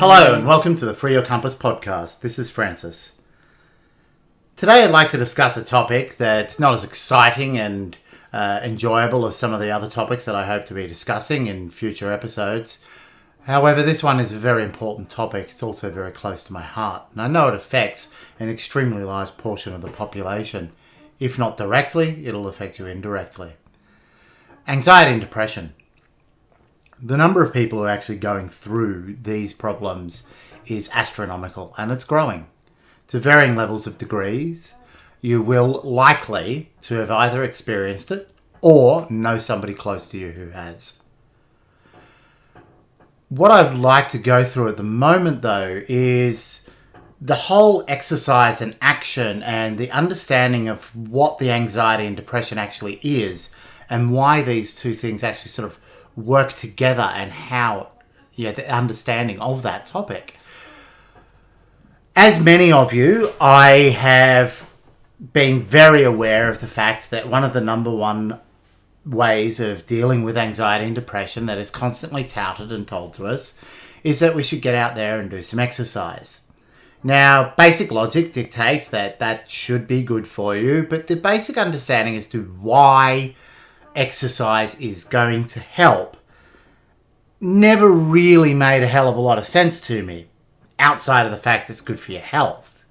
Hello and welcome to the Free Your Compass podcast. This is Francis. Today I'd like to discuss a topic that's not as exciting and enjoyable as some of the other topics that I hope to be discussing in future episodes. However, this one is a very important topic. It's also very close to my heart, and I know it affects an extremely large portion of the population. If not directly, it'll affect you indirectly. Anxiety and depression. The number of people who are actually going through these problems is astronomical, and it's growing. To varying levels of degrees, you will likely to have either experienced it or know somebody close to you who has. What I'd like to go through at the moment, though, is the whole exercise and action and the understanding of what the anxiety and depression actually is and why these two things actually sort of work together and how, the understanding of that topic. As many of you, I have been very aware of the fact that one of the number one ways of dealing with anxiety and depression that is constantly touted and told to us is that we should get out there and do some exercise. Now, basic logic dictates that that should be good for you, but the basic understanding as to why exercise is going to help never really made a hell of a lot of sense to me, outside of the fact it's good for your health.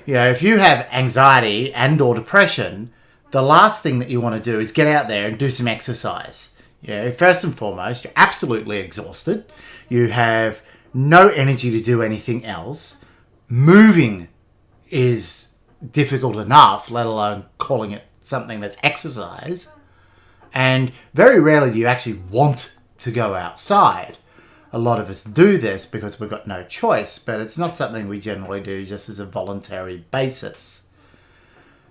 If you have anxiety and or depression, the last thing that you want to do is get out there and do some exercise. First and foremost, you're absolutely exhausted. You have no energy to do anything else. Moving is difficult enough, let alone calling it something that's exercise. And very rarely do you actually want to go outside. A lot of us do this because we've got no choice, but it's not something we generally do just as a voluntary basis.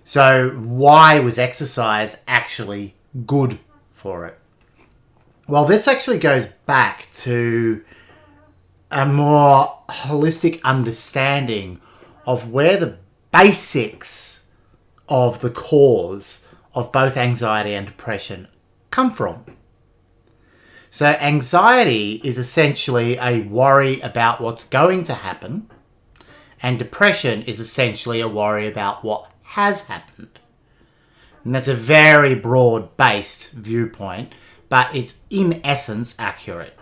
So why was exercise actually good for it? Well, this actually goes back to a more holistic understanding of where the basics of the cause of both anxiety and depression come from. So anxiety is essentially a worry about what's going to happen, and depression is essentially a worry about what has happened. And that's a very broad-based viewpoint, but it's in essence accurate.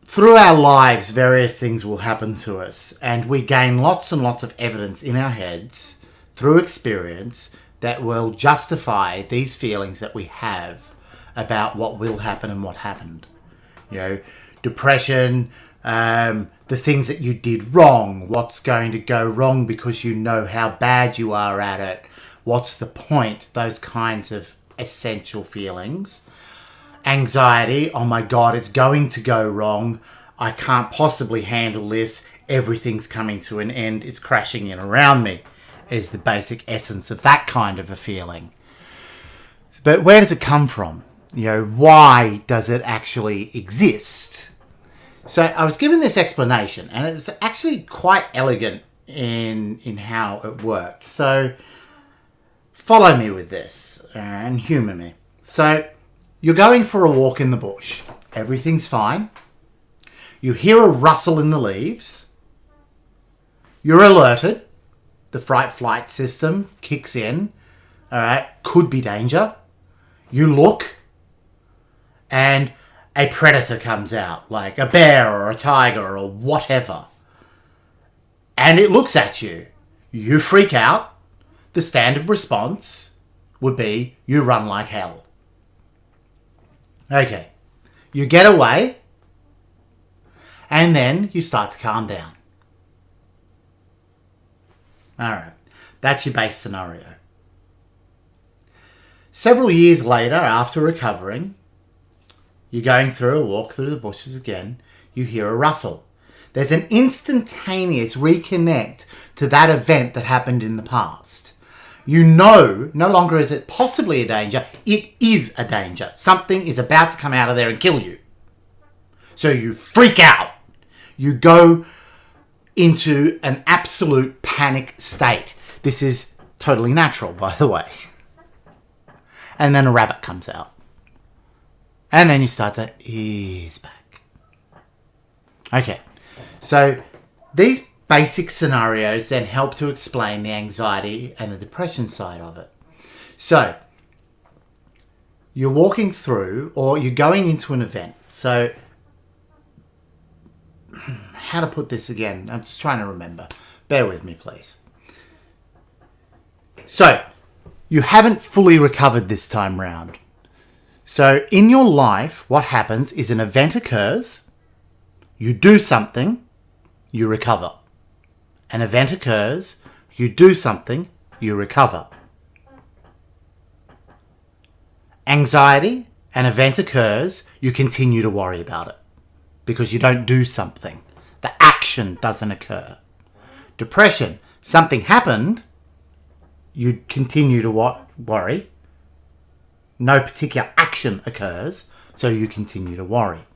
Through our lives, various things will happen to us, and we gain lots and lots of evidence in our heads through experience that will justify these feelings that we have about what will happen and what happened. Depression, the things that you did wrong, what's going to go wrong because you know how bad you are at it, what's the point, those kinds of essential feelings. Anxiety, oh my God, it's going to go wrong, I can't possibly handle this, everything's coming to an end, it's crashing in around me, is the basic essence of that kind of a feeling. But where does it come from? Why does it actually exist? So I was given this explanation, and it's actually quite elegant in how it works. So follow me with this and humour me. So you're going for a walk in the bush. Everything's fine. You hear a rustle in the leaves. You're alerted. The fright-flight system kicks in. All right, could be danger. You look, and a predator comes out, like a bear or a tiger or whatever. And it looks at you. You freak out. The standard response would be you run like hell. Okay. You get away, and then you start to calm down. Alright. That's your base scenario. Several years later, after recovering, you're going through a walk through the bushes again, you hear a rustle. There's an instantaneous reconnect to that event that happened in the past. You know, no longer is it possibly a danger, it is a danger. Something is about to come out of there and kill you. So you freak out. You go into an absolute panic state. This is totally natural, by the way. And then a rabbit comes out. And then you start to ease back. Okay. So these basic scenarios then help to explain the anxiety and the depression side of it. So you're walking through, or you're going into an event. So how to put this again? I'm just trying to remember. Bear with me, please. So you haven't fully recovered this time round. So in your life, what happens is an event occurs, you do something, you recover. An event occurs, you do something, you recover. Anxiety, an event occurs, you continue to worry about it because you don't do something. The action doesn't occur. Depression, something happened, you continue to worry. No particular action occurs, so you continue to worry.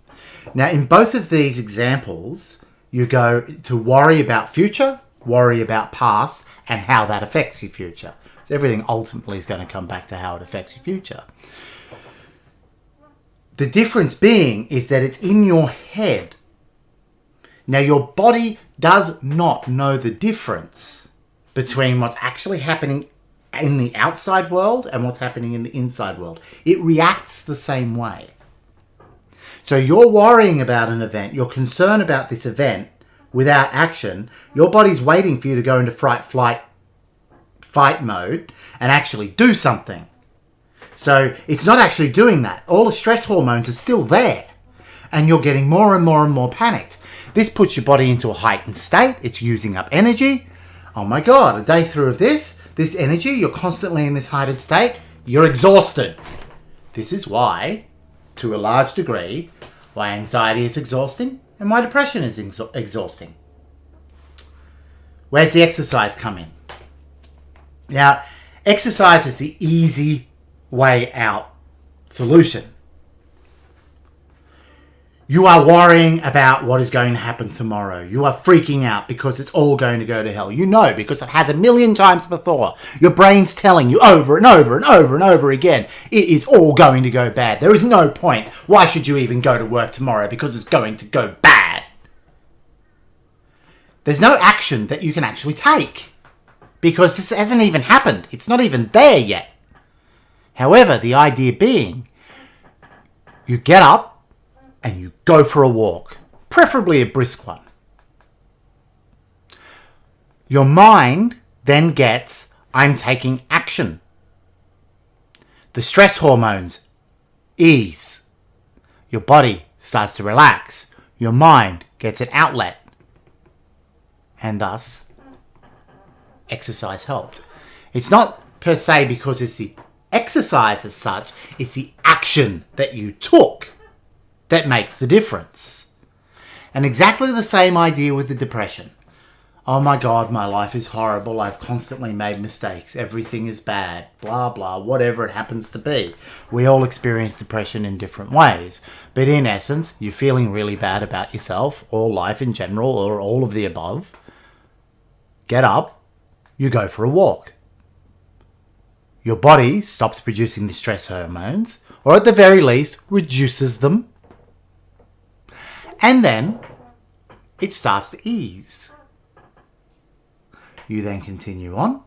Now, in both of these examples, you go to worry about future, worry about past, and how that affects your future. So everything ultimately is going to come back to how it affects your future. The difference being is that it's in your head. Now, your body does not know the difference between what's actually happening in the outside world and what's happening in the inside world. It reacts the same way. So you're worrying about an event, you're concerned about this event without action, your body's waiting for you to go into fight, flight mode and actually do something. So it's not actually doing that. All the stress hormones are still there and you're getting more and more and more panicked. This puts your body into a heightened state. It's using up energy. Oh my God, a day through of this energy, you're constantly in this heightened state, you're exhausted. This is why, to a large degree, why anxiety is exhausting and why depression is exhausting. Where's the exercise come in? Now, exercise is the easy way out solution. You are worrying about what is going to happen tomorrow. You are freaking out because it's all going to go to hell. You know, because it has 1,000,000 times before. Your brain's telling you over and over and over and over again, it is all going to go bad. There is no point. Why should you even go to work tomorrow? Because it's going to go bad. There's no action that you can actually take because this hasn't even happened. It's not even there yet. However, the idea being, you get up, and you go for a walk, preferably a brisk one. Your mind then gets, I'm taking action. The stress hormones ease. Your body starts to relax. Your mind gets an outlet. And thus, exercise helps. It's not per se because it's the exercise as such, it's the action that you took that makes the difference. And exactly the same idea with the depression. Oh my God, my life is horrible. I've constantly made mistakes. Everything is bad. Blah, blah, whatever it happens to be. We all experience depression in different ways. But in essence, you're feeling really bad about yourself or life in general or all of the above. Get up. You go for a walk. Your body stops producing the stress hormones, or at the very least, reduces them. And then it starts to ease. You then continue on.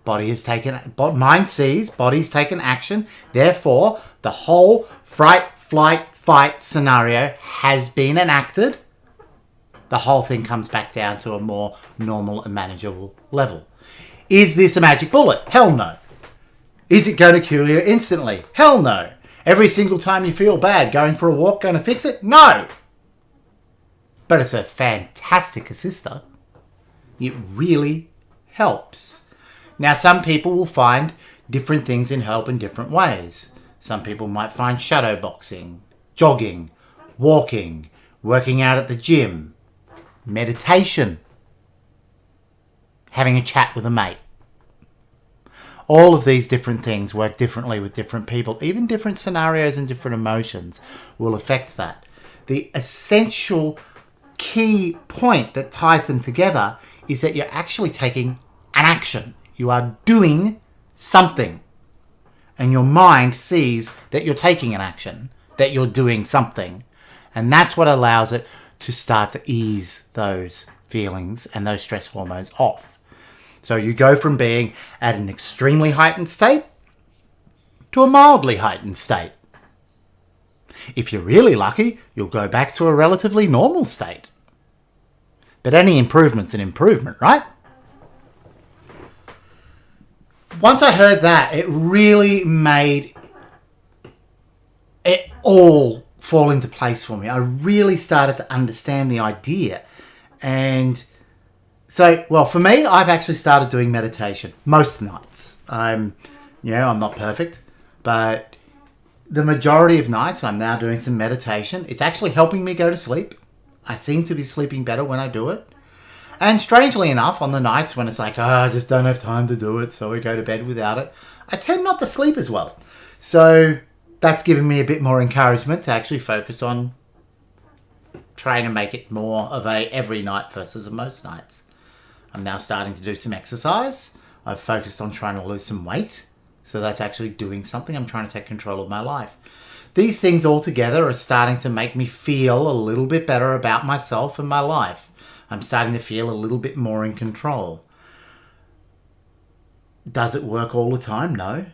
Mind sees, body's taken action. Therefore, the whole fright, flight, fight scenario has been enacted. The whole thing comes back down to a more normal and manageable level. Is this a magic bullet? Hell no. Is it going to cure you instantly? Hell no. Every single time you feel bad, going for a walk going to fix it? No. But it's a fantastic assister. It really helps. Now, some people will find different things in help in different ways. Some people might find shadow boxing, jogging, walking, working out at the gym, meditation, having a chat with a mate. All of these different things work differently with different people. Even different scenarios and different emotions will affect that. The essential key point that ties them together is that you're actually taking an action. You are doing something. And your mind sees that you're taking an action, that you're doing something. And that's what allows it to start to ease those feelings and those stress hormones off. So you go from being at an extremely heightened state to a mildly heightened state. If you're really lucky, you'll go back to a relatively normal state. But any improvement's an improvement, right? Once I heard that, it really made it all fall into place for me. I really started to understand the idea. And so, well, for me, I've actually started doing meditation most nights. I'm not perfect, but the majority of nights I'm now doing some meditation. It's actually helping me go to sleep. I seem to be sleeping better when I do it. And strangely enough, on the nights when it's like, I just don't have time to do it, so we go to bed without it, I tend not to sleep as well. So that's given me a bit more encouragement to actually focus on trying to make it more of a every night versus a most nights. I'm now starting to do some exercise. I've focused on trying to lose some weight. So that's actually doing something. I'm trying to take control of my life. These things all together are starting to make me feel a little bit better about myself and my life. I'm starting to feel a little bit more in control. Does it work all the time? No.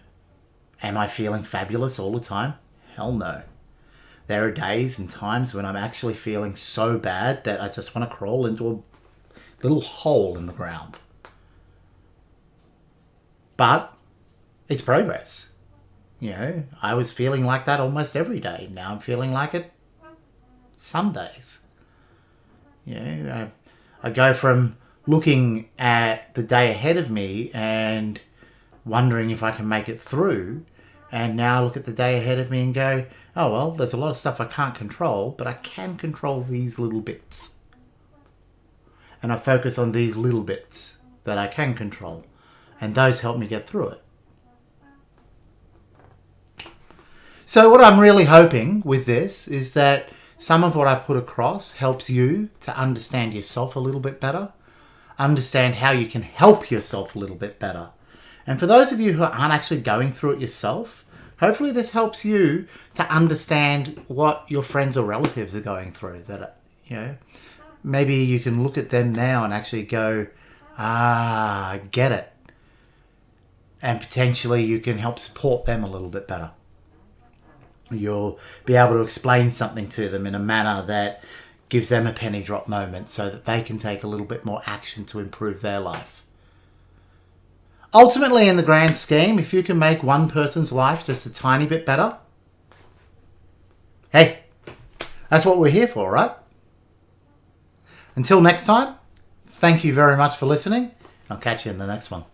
Am I feeling fabulous all the time? Hell no. There are days and times when I'm actually feeling so bad that I just want to crawl into a little hole in the ground. But it's progress. I was feeling like that almost every day. Now I'm feeling like it some days. I go from looking at the day ahead of me and wondering if I can make it through, and now look at the day ahead of me and go, oh, well, there's a lot of stuff I can't control, but I can control these little bits. And I focus on these little bits that I can control, and those help me get through it. So what I'm really hoping with this is that some of what I've put across helps you to understand yourself a little bit better, understand how you can help yourself a little bit better. And for those of you who aren't actually going through it yourself, hopefully this helps you to understand what your friends or relatives are going through. That, maybe you can look at them now and actually go, I get it. And potentially you can help support them a little bit better. You'll be able to explain something to them in a manner that gives them a penny drop moment so that they can take a little bit more action to improve their life. Ultimately, in the grand scheme, if you can make one person's life just a tiny bit better, hey, that's what we're here for, right? Until next time, thank you very much for listening. I'll catch you in the next one.